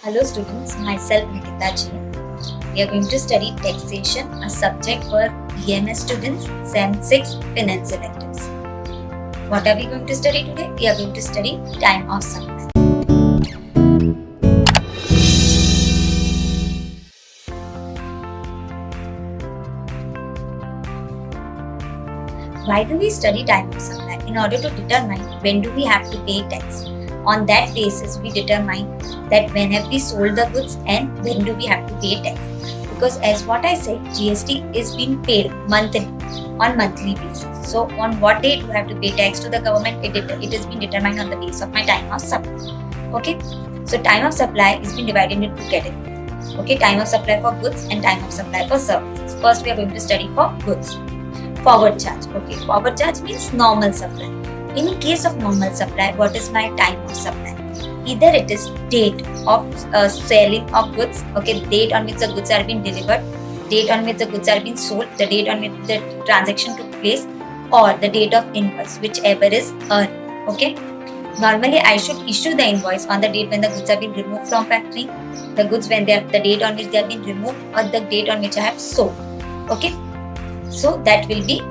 Hello students, myself Nikita Jain. We are going to study taxation, a subject for BMS students, SEM 6 Finance electives. What are we going to study today? We are going to study time of supply. Why do we study time of supply? In order to determine when do we have to pay tax. On that basis, we determine that when have we sold the goods and when do we have to pay tax. Because as what I said, GST is being paid monthly on monthly basis. So on what date you have to pay tax to the government, it is being determined on the basis of my time of supply. Okay, so time of supply is being divided into two categories. Okay, time of supply for goods and time of supply for services. First, we are going to study for goods. Forward charge. Okay, forward charge means normal supply. In case of normal supply, what is my time of supply? Either it is date of selling of goods, okay, date on which the goods are being delivered, date on which the goods are being sold, the date on which the transaction took place, or the date of invoice, whichever is earned. Okay. Normally, I should issue the invoice on the date when the goods have been removed from factory, the goods when they are the date on which they have been removed, or the date on which I have sold. Okay. So that will be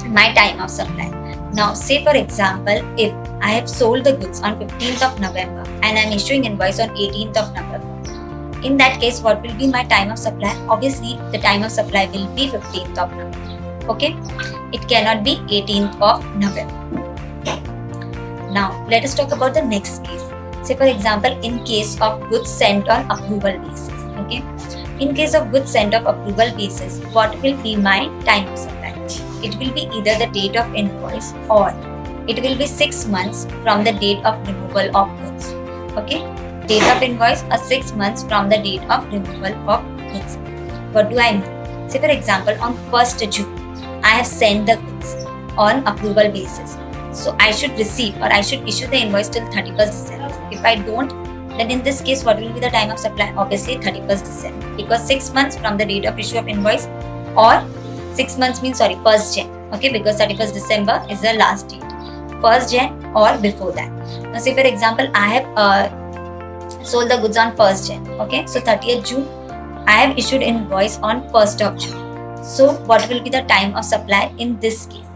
my time of supply. Now, say for example, if I have sold the goods on 15th of November and I am issuing invoice on 18th of November, in that case, what will be my time of supply? Obviously, the time of supply will be 15th of November. Okay, it cannot be 18th of November. Now, let us talk about the next case. Say for example, in case of goods sent on approval basis. Okay, in case of goods sent on approval basis, what will be my time of supply? It will be either the date of invoice or it will be 6 months from the date of removal of goods. Okay, date of invoice or 6 months from the date of removal of goods. What do I mean? Say for example, on 1st June, I have sent the goods on approval basis. So I should receive or I should issue the invoice till 31st December. If I don't, then in this case, what will be the time of supply? Obviously 31st December, because 6 months from the date of issue of invoice, or 6 months means 1st Jan. Okay, because 31st December is the last date. 1st Jan or before that. Now say for example, I have sold the goods on 1st Jan. Okay, so 30th June, I have issued invoice on 1st of June. So what will be the time of supply in this case?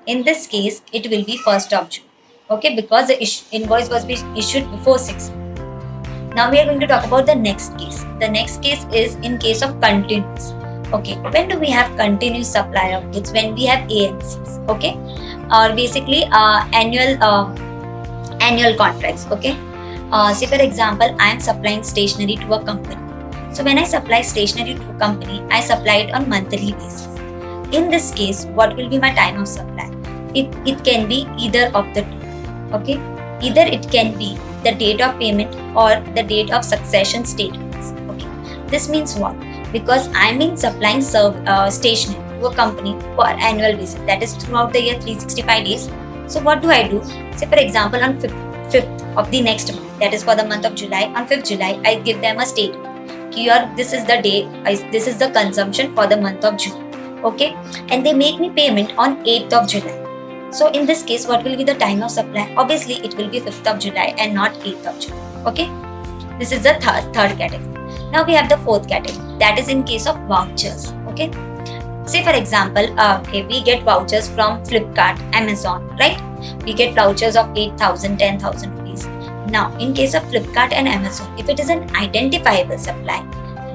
In this case, it will be 1st of June. Okay, because the invoice was issued before 6 months. Now we are going to talk about the next case. The next case is in case of continuous. Okay, when do we have continuous supply of goods? When we have AMCs. Okay, or basically annual contracts. Okay, say for example, I am supplying stationery to a company. So when I supply stationery to a company, I supply it on monthly basis. In this case, what will be my time of supply? It can be either of the two. Okay, either it can be the date of payment or the date of succession statements. Okay, this means what? Because I'm in supplying stationery to a company for annual basis, that is throughout the year 365 days. So what do I do? Say for example, on 5th of the next month, that is for the month of July, on 5th July, I give them a statement. Here, this is the day, this is the consumption for the month of June. Okay, and they make me payment on 8th of July. So in this case, what will be the time of supply? Obviously, it will be 5th of July and not 8th of July. Okay, this is the third category. Now we have the fourth category, that is in case of vouchers. Okay, say for example, okay, we get vouchers from Flipkart, Amazon, right? We get vouchers of 8,000, 10,000 rupees. Now, in case of Flipkart and Amazon, if it is an identifiable supply,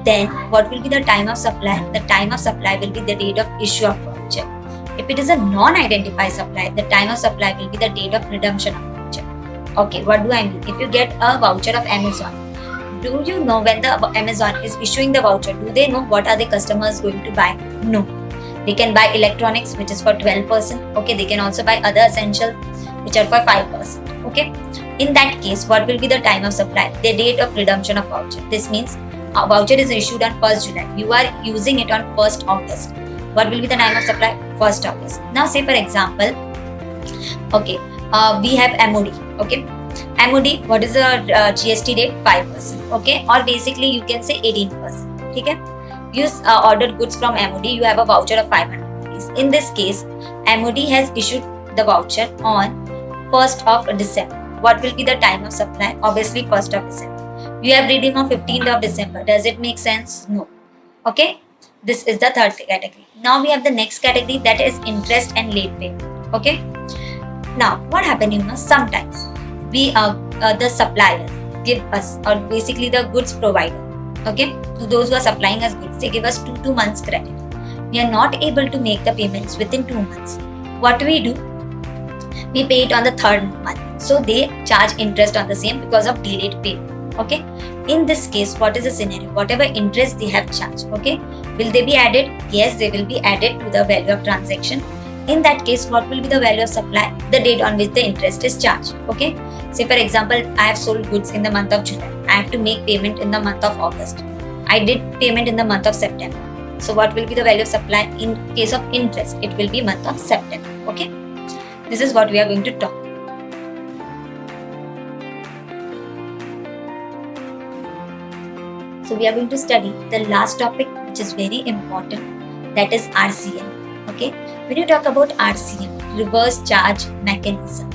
then what will be the time of supply? The time of supply will be the date of issue of voucher. If it is a non-identified supply, the time of supply will be the date of redemption of voucher. Okay, what do I mean? If you get a voucher of Amazon, do you know when the Amazon is issuing the voucher, do they know what are the customers going to buy? No. They can buy electronics, which is for 12%. Okay, they can also buy other essentials, which are for 5%. Okay, in that case, what will be the time of supply? The date of redemption of voucher. This means a voucher is issued on 1st July. You are using it on 1st August. What will be the time of supply? 1st August. Now say for example, okay, we have MOD. Okay, MOD, what is the GST rate? 5%. Okay, or basically you can say 18%. Okay, you ordered goods from MOD, you have a voucher of 500 rupees. In this case, MOD has issued the voucher on 1st of December. What will be the time of supply? Obviously 1st of December. You have redeemed on 15th of December. Does it make sense? No. Okay. This is the third category. Now we have the next category, that is interest and late payment. Okay. Now what happened? Sometimes we the suppliers give us, or basically the goods provider. Okay. To those who are supplying us goods, they give us 2 months credit. We are not able to make the payments within 2 months. What do? We pay it on the third month. So they charge interest on the same because of delayed payment. Okay. In this case, what is the scenario? Whatever interest they have charged, okay, will they be added? Yes, they will be added to the value of transaction. In that case, what will be the value of supply? The date on which the interest is charged. Okay. Say for example, I have sold goods in the month of July. I have to make payment in the month of August. I did payment in the month of September. So what will be the value of supply in case of interest? It will be month of September. Okay. This is what we are going to talk. So we are going to study the last topic, which is very important, that is RCM. Okay. When you talk about RCM, reverse charge mechanism,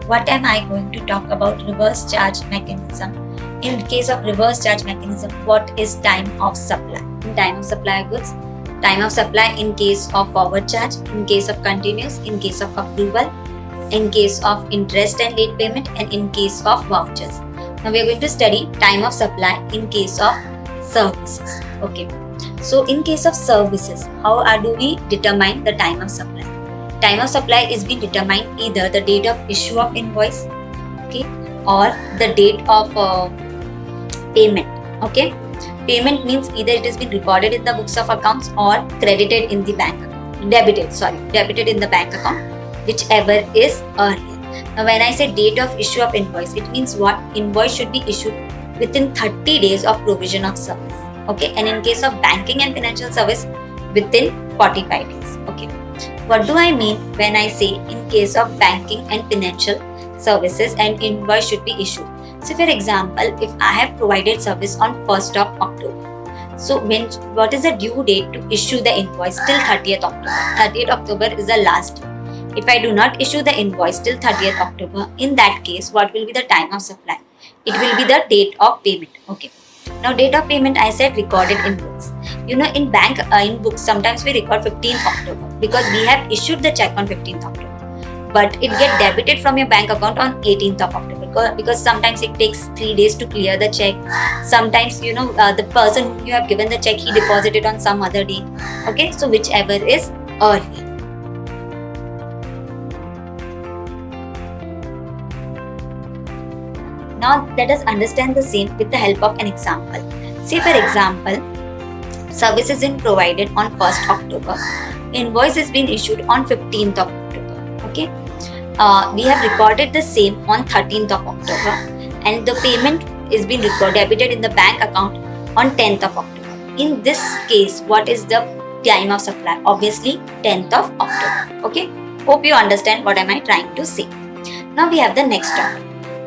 what am I going to talk about? Reverse charge mechanism. In case of reverse charge mechanism, what is time of supply? In time of supply of goods, time of supply in case of forward charge, in case of continuous, in case of approval, in case of interest and late payment, and in case of vouchers. Now we are going to study time of supply in case of services. Okay. So in case of services, how do we determine the time of supply? Time of supply is being determined either the date of issue of invoice, okay, or the date of payment. Okay. Payment means either it has been recorded in the books of accounts or credited in the bank account. Debited in the bank account, whichever is earlier. Now when I say date of issue of invoice, it means what? Invoice should be issued within 30 days of provision of service. Okay. And in case of banking and financial service, within 45 days. Okay. What do I mean when I say in case of banking and financial services an invoice should be issued? So for example, if I have provided service on 1st of October, so what is the due date to issue the invoice? Till 30th October. 30th October is the last day. If I do not issue the invoice till 30th October, in that case, what will be the time of supply? It will be the date of payment. Okay. Now date of payment, I said recorded in books. In bank, in books, sometimes we record 15th October because we have issued the check on 15th October. But it get debited from your bank account on 18th of October because sometimes it takes 3 days to clear the check. Sometimes, the person whom you have given the check, he deposited on some other day. Okay. So whichever is early. Now let us understand the same with the help of an example. Say for example, service is being provided on 1st October. Invoice is being issued on 15th of October. Okay. We have recorded the same on 13th of October and the payment is being debited in the bank account on 10th of October. In this case, what is the time of supply? Obviously 10th of October. Okay. Hope you understand what am I trying to say. Now we have the next topic.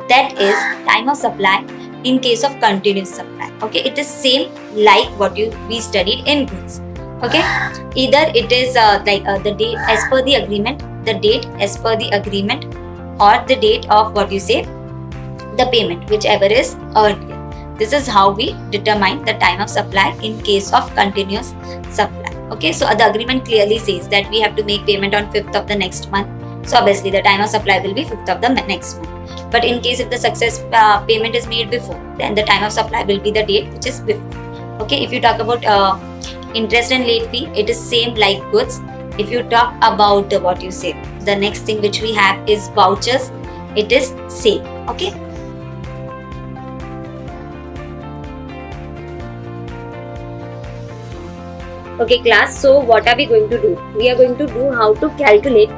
That is time of supply in case of continuous supply. Okay, it is same like what we studied in goods. Okay, either it is the date as per the agreement, the date as per the agreement, or the date of the payment, whichever is earlier. This is how we determine the time of supply in case of continuous supply. Okay, so the agreement clearly says that we have to make payment on 5th of the next month. So obviously the time of supply will be 5th of the next month. But in case if the success payment is made before, then the time of supply will be the date which is before. Okay, if you talk about interest and late fee, it is same like goods. If you talk about the next thing which we have is vouchers, it is same. Okay. Okay class, so what are we going to do? We are going to do how to calculate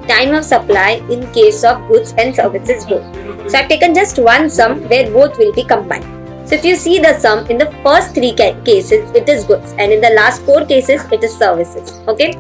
time of supply in case of goods and services both. So I've taken just one sum where both will be combined. So if you see the sum, in the first 3 cases it is goods and in the last 4 cases it is services. Okay.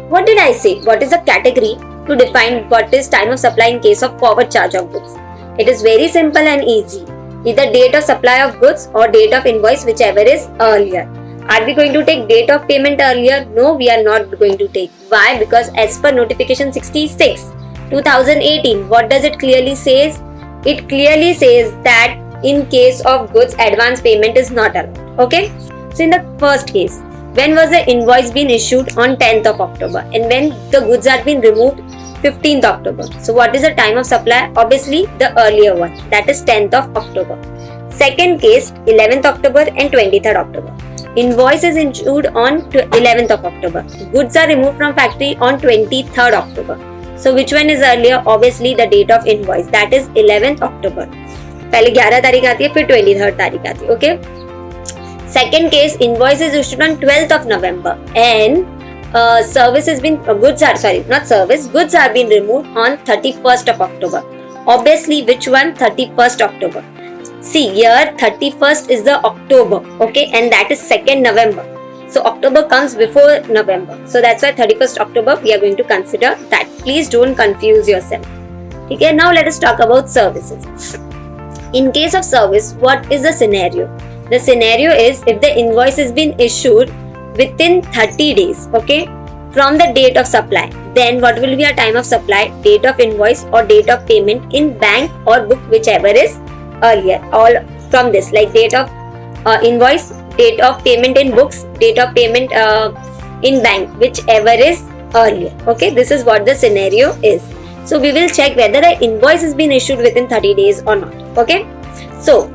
What did I say? What is the category to define what is time of supply in case of forward charge of goods? It is very simple and easy. Either date of supply of goods or date of invoice, whichever is earlier. Are we going to take date of payment earlier? No, we are not going to take. Why? Because as per notification 66, 2018, what does it clearly says? It clearly says that in case of goods, advance payment is not allowed. Okay. So in the first case, when was the invoice been issued? On 10th of October, and when the goods had been removed? 15th October. So what is the time of supply? Obviously the earlier one, that is 10th of October. Second case, 11th October and 23rd October. Invoice is issued on 11th of October. Goods are removed from factory on 23rd October. So which one is earlier? Obviously the date of invoice, that is 11th October. पहले 11 तारीख आती है, फिर 23rd तारीख आती है. Okay. Second case, invoice is issued on 12th of November and goods are being removed on 31st of October. Obviously, which one? 31st October. See, here 31st is the October, okay, and that is 2nd November. So October comes before November. So that's why 31st October we are going to consider that. Please don't confuse yourself. Okay, now let us talk about services. In case of service, what is the scenario? The scenario is if the invoice has been issued within 30 days, okay, from the date of supply, then what will be our time of supply, date of invoice or date of payment in bank or book, whichever is earlier. All from this, like date of invoice, date of payment in books, date of payment in bank, whichever is earlier. Okay, this is what the scenario is. So we will check whether the invoice has been issued within 30 days or not. Okay, so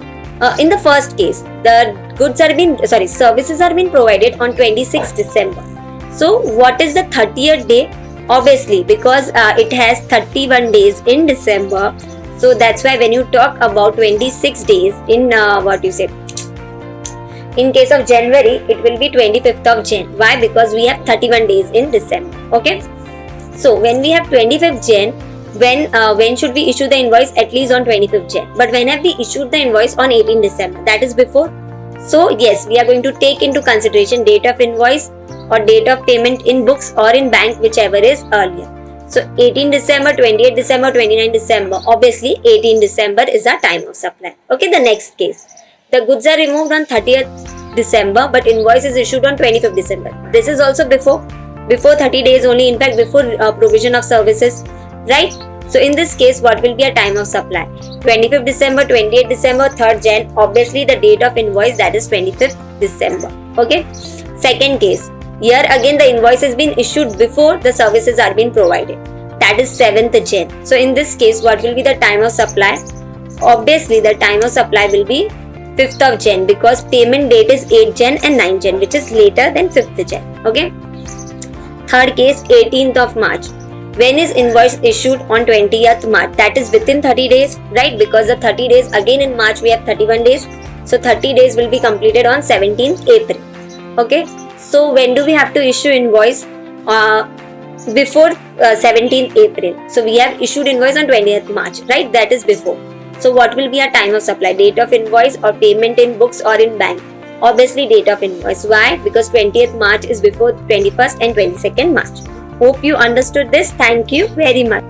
in the first case, the services are being provided on 26th December. So what is the 30th day? Obviously, because it has 31 days in December. So that's why when you talk about 26 days in in case of January, it will be 25th of Jan. Why? Because we have 31 days in December. Okay. So when we have 25th Jan, when should we issue the invoice? At least on 25th Jan. But when have we issued the invoice? On 18th December. That is before. So yes, we are going to take into consideration date of invoice or date of payment in books or in bank, whichever is earlier. So 18 December, 28 December, 29 December. Obviously 18 December is our time of supply. Okay, the next case. The goods are removed on 30th December but invoice is issued on 25th December. This is also before 30 days only, in fact before provision of services, right? So in this case, what will be a time of supply? 25th December, 28th December, 3rd Jan. Obviously the date of invoice, that is 25th December. Okay. Second case. Here again the invoice has been issued before the services are being provided. That is 7th Jan. So in this case, what will be the time of supply? Obviously the time of supply will be 5th of Jan because payment date is 8th Jan and 9th Jan, which is later than 5th Jan. Okay. Third case, 18th of March. When is invoice issued? On 20th March. That is within 30 days, right? Because the 30 days, again in March we have 31 days. So 30 days will be completed on 17th April. Okay. So when do we have to issue invoice? Before 17th April. So we have issued invoice on 20th March, right? That is before. So what will be our time of supply? Date of invoice or payment in books or in bank? Obviously date of invoice. Why? Because 20th March is before 21st and 22nd March. Hope you understood this. Thank you very much.